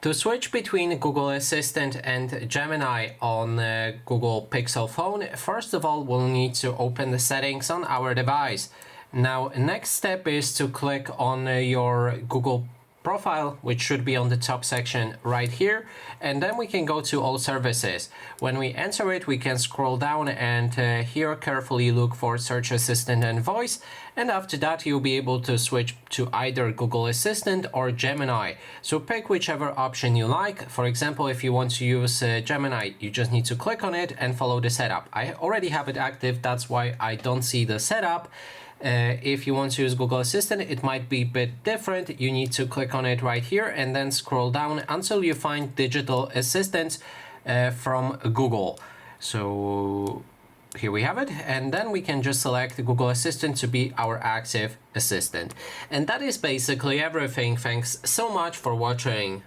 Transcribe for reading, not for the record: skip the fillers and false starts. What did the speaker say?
To switch between Google Assistant and Gemini on Google Pixel phone, first of all, we'll need to open the settings on our device. Now, next step is to click on your Google profile, which should be on the top section right here, and then we can go to all services. When we enter it, we can scroll down and here carefully look for Search Assistant and Voice, and after that you'll be able to switch to either Google Assistant or Gemini. So pick whichever option you like. For example, if you want to use Gemini, you just need to click on it and follow the setup. I already have it active, that's why I don't see the setup. If you want to use Google Assistant, it might be a bit different. You need to click on it right here and then scroll down until you find Digital Assistant from Google. So here we have it, and then we can just select Google Assistant to be our active assistant. And that is basically everything. Thanks so much for watching.